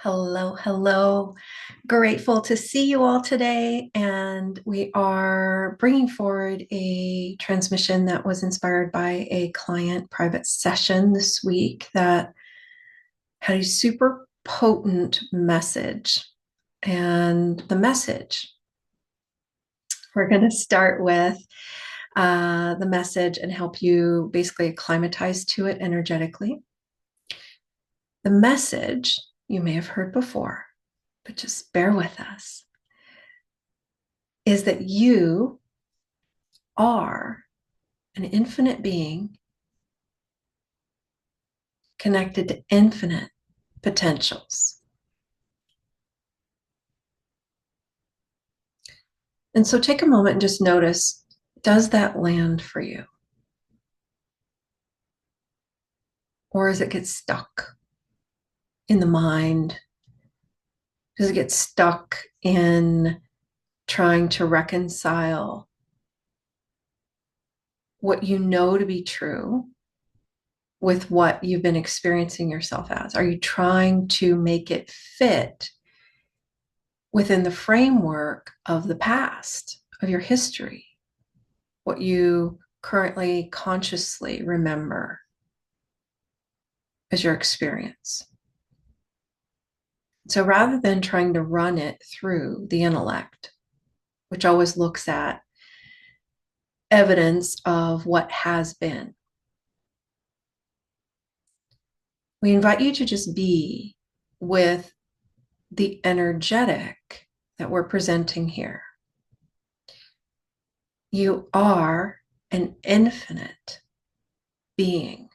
Hello, hello. Grateful to see you all today. And we are bringing forward a transmission that was inspired by a client private session this week that had a super potent message. And the message, we're going to start with the message and help you basically acclimatize to it energetically. The message you may have heard before, but just bear with us, is that you are an infinite being connected to infinite potentials. And so take a moment and just notice, does that land for you? Or does it get stuck in the mind? Does it get stuck in trying to reconcile what you know to be true with what you've been experiencing yourself as? Are you trying to make it fit within the framework of the past, of your history, what you currently consciously remember as your experience? So rather than trying to run it through the intellect, which always looks at evidence of what has been, we invite you to just be with the energetic that we're presenting here. You are an infinite being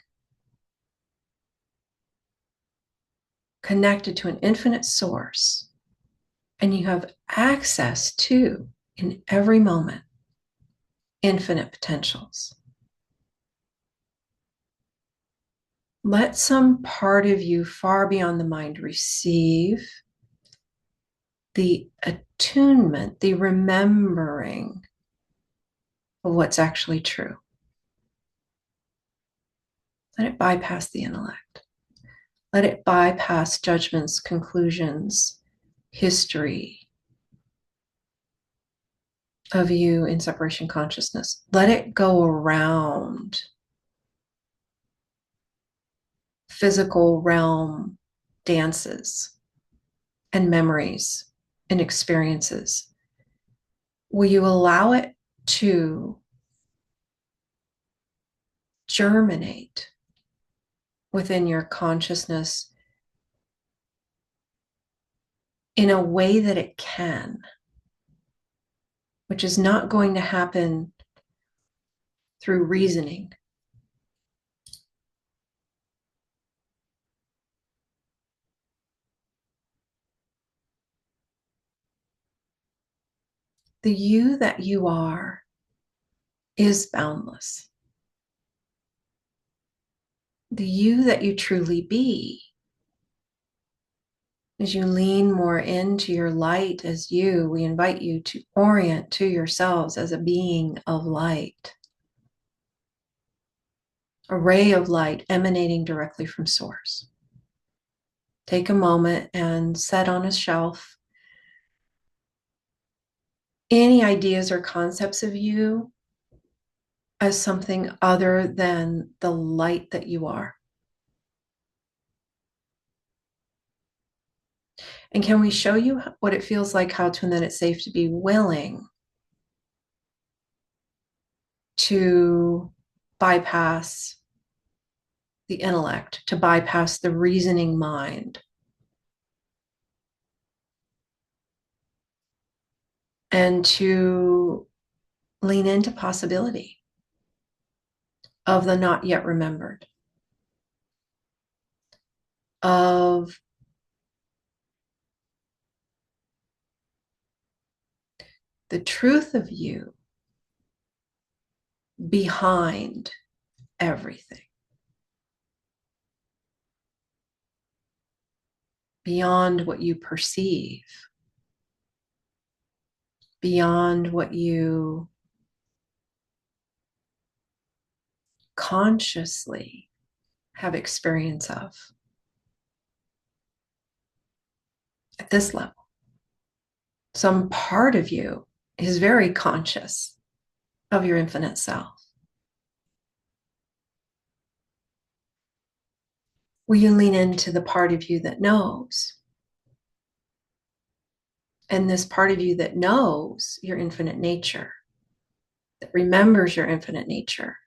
connected to an infinite source, and you have access to, in every moment, infinite potentials. Let some part of you far beyond the mind receive the attunement, the remembering of what's actually true. Let it bypass the intellect. Let it bypass judgments, conclusions, history of you in separation consciousness. Let it go around physical realm dances and memories and experiences. Will you allow it to germinate within your consciousness in a way that it can, which is not going to happen through reasoning? The you that you are is boundless. The you that you truly be, as you lean more into your light as you, we invite you to orient to yourselves as a being of light, a ray of light emanating directly from source. Take a moment and set on a shelf any ideas or concepts of you as something other than the light that you are. And can we show you what it feels like, how to, and that it's safe to be willing to bypass the intellect, to bypass the reasoning mind, and to lean into possibility of the not yet remembered, of the truth of you behind everything, beyond what you perceive, beyond what you consciously have experience of. at this level. Some part of you is very conscious of your infinite self. Will you lean into the part of you that knows? And this part of you that knows your infinite nature, that remembers your infinite nature,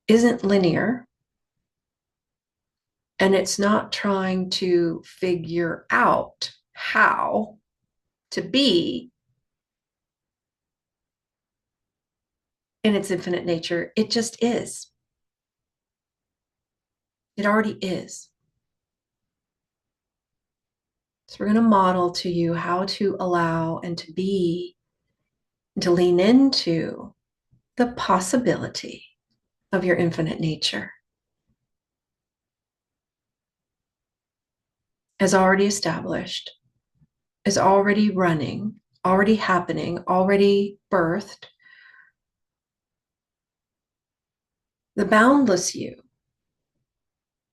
isn't linear, and it's not trying to figure out how to be in its infinite nature. It just is. It already is. So we're going to model to you how to allow and to be and to lean into the possibility of your infinite nature as already established, is already running, already happening, already birthed. The boundless you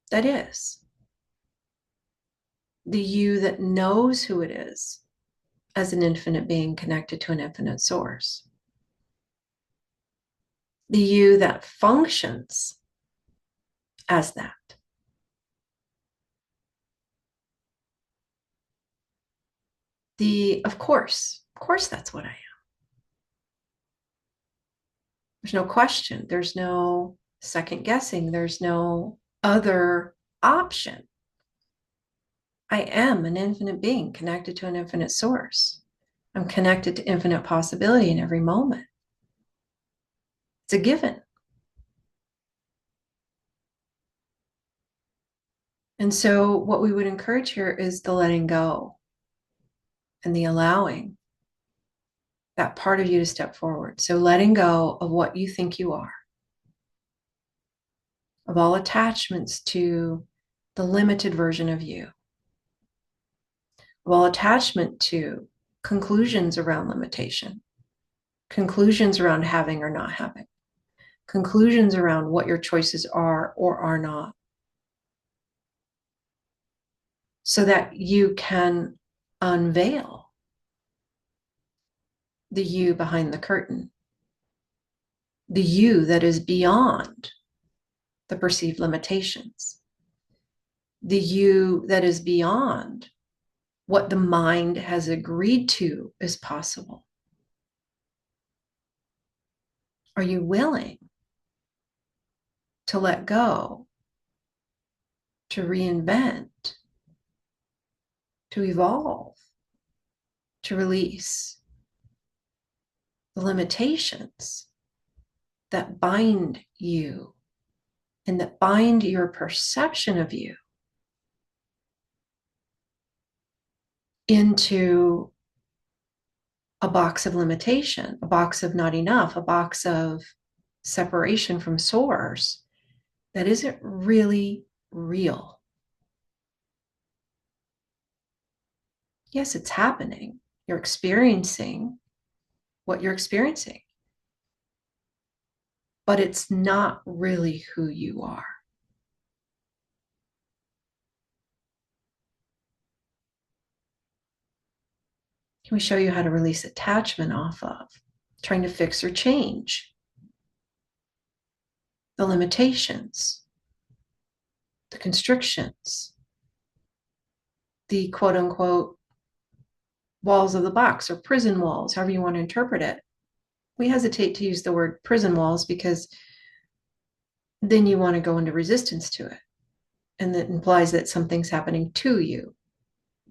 that is. The you that knows who it is as an infinite being connected to an infinite source. The you that functions as that. Of course, that's what I am. There's no question. There's no second guessing. There's no other option. I am an infinite being connected to an infinite source. I'm connected to infinite possibility in every moment. It's a given. And so what we would encourage here is the letting go and the allowing that part of you to step forward. So letting go of what you think you are, of all attachments to the limited version of you, of all attachment to conclusions around limitation, conclusions around having or not having, conclusions around what your choices are or are not, so that you can unveil the you behind the curtain, the you that is beyond the perceived limitations, the you that is beyond what the mind has agreed to is possible. Are you willing to let go, to reinvent, to evolve, to release the limitations that bind you and that bind your perception of you into a box of limitation, a box of not enough, a box of separation from source that isn't really real? Yes, it's happening. You're experiencing what you're experiencing, but it's not really who you are. Can we show you how to release attachment off of trying to fix or change the limitations, the constrictions, the quote unquote walls of the box or prison walls, however you want to interpret it? We hesitate to use the word prison walls because then you want to go into resistance to it. And that implies that something's happening to you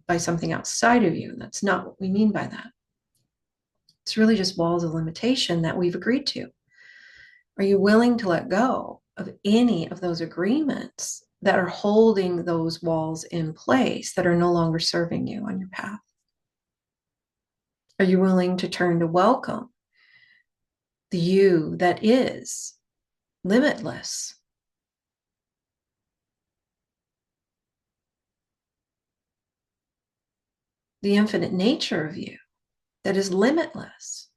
by something outside of you. And that's not what we mean by that. It's really just walls of limitation that we've agreed to. Are you willing to let go of any of those agreements that are holding those walls in place that are no longer serving you on your path? Are you willing to turn to welcome the you that is limitless? The infinite nature of you that is limitless.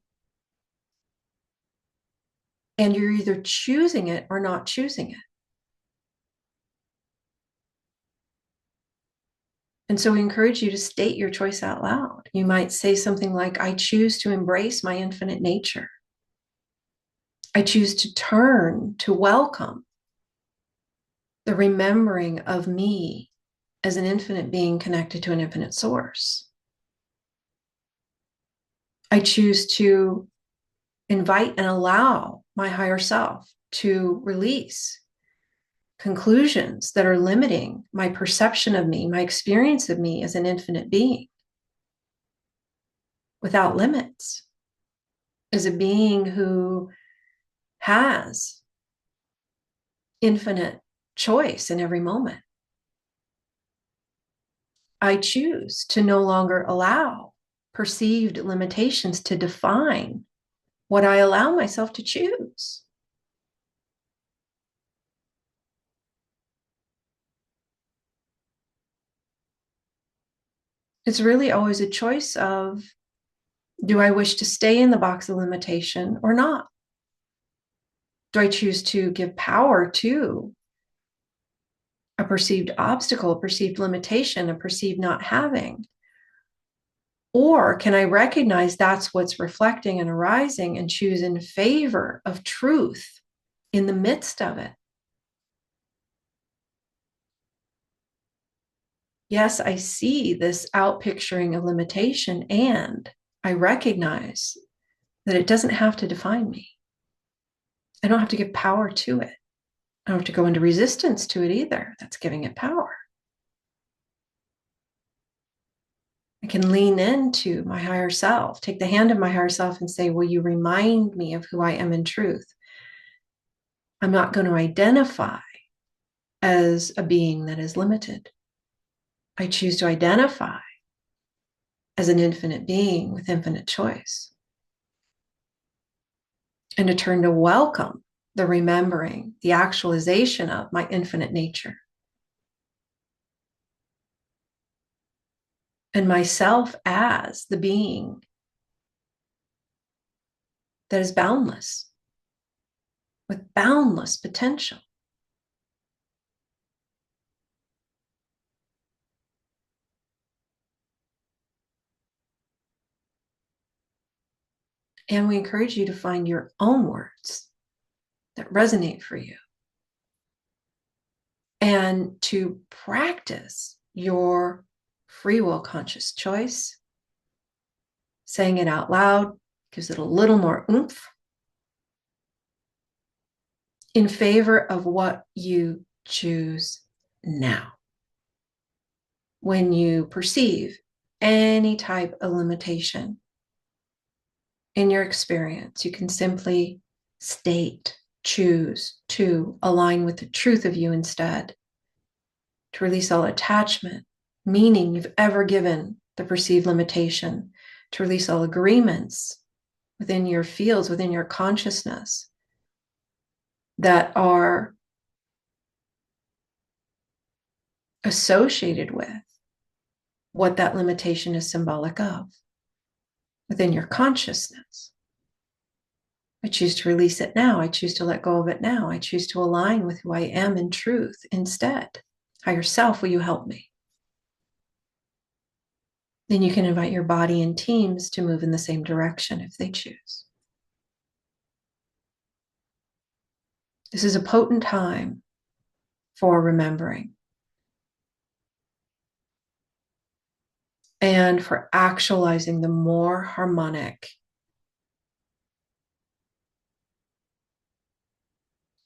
And you're either choosing it or not choosing it. And so we encourage you to state your choice out loud. You might say something like, I choose to embrace my infinite nature. I choose to turn to welcome the remembering of me as an infinite being connected to an infinite source. I choose to invite and allow my higher self to release conclusions that are limiting my perception of me, my experience of me as an infinite being without limits, as a being who has infinite choice in every moment. I choose to no longer allow perceived limitations to define what I allow myself to choose. It's really always a choice of, do I wish to stay in the box of limitation or not? Do I choose to give power to a perceived obstacle, a perceived limitation, a perceived not having? Or can I recognize that's what's reflecting and arising and choose in favor of truth in the midst of it? Yes, I see this outpicturing of limitation, and I recognize that it doesn't have to define me. I don't have to give power to it. I don't have to go into resistance to it either. That's giving it power. I can lean into my higher self, take the hand of my higher self and say, will you remind me of who I am in truth? I'm not going to identify as a being that is limited. I choose to identify as an infinite being with infinite choice. And to turn to welcome the remembering, the actualization of my infinite nature. And myself as the being that is boundless, with boundless potential. And we encourage you to find your own words that resonate for you and to practice your free will conscious choice. Saying it out loud gives it a little more oomph in favor of what you choose now. When you perceive any type of limitation in your experience, you can simply state, choose to align with the truth of you instead, to release all attachment, meaning you've ever given the perceived limitation, to release all agreements within your fields, within your consciousness that are associated with what that limitation is symbolic of within your consciousness. I choose to release it now. I choose to let go of it now. I choose to align with who I am in truth instead. Higher self, will you help me? Then you can invite your body and teams to move in the same direction if they choose. This is a potent time for remembering and for actualizing the more harmonic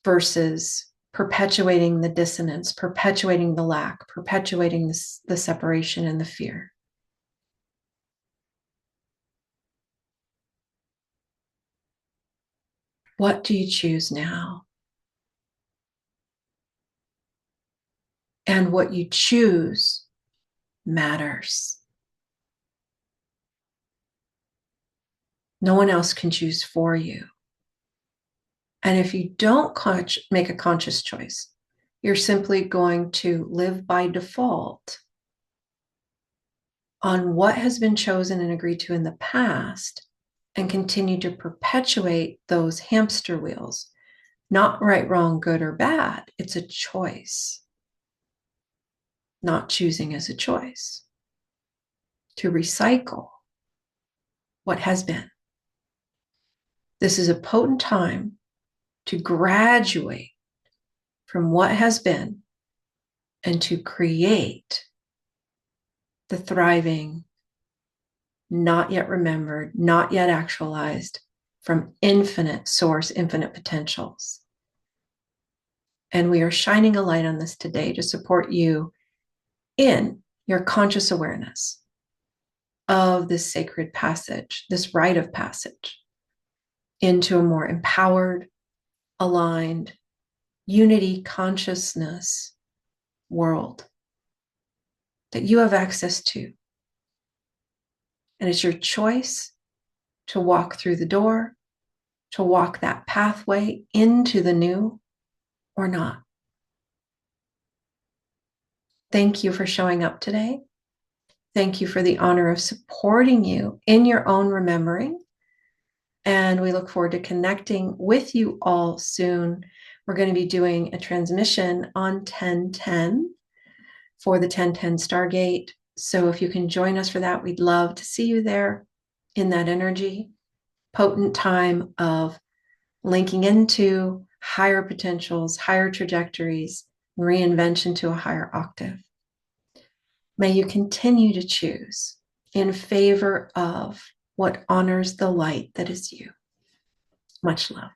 versus perpetuating the dissonance, perpetuating the lack, perpetuating the separation and the fear. What do you choose now? And what you choose matters. No one else can choose for you. And if you don't make a conscious choice, you're simply going to live by default on what has been chosen and agreed to in the past and continue to perpetuate those hamster wheels. Not right, wrong, good, or bad. It's a choice. Not choosing is a choice. To recycle what has been. This is a potent time to graduate from what has been and to create the thriving, not yet remembered, not yet actualized from infinite source, infinite potentials. And we are shining a light on this today to support you in your conscious awareness of this sacred passage, this rite of passage into a more empowered, aligned, unity consciousness world that you have access to. And it's your choice to walk through the door, to walk that pathway into the new or not. Thank you for showing up today. Thank you for the honor of supporting you in your own remembering. And we look forward to connecting with you all soon. We're going to be doing a transmission on 1010 for the 1010 Stargate. So if you can join us for that, we'd love to see you there in that energy. Potent time of linking into higher potentials, higher trajectories, reinvention to a higher octave. May you continue to choose in favor of what honors the light that is you. Much love.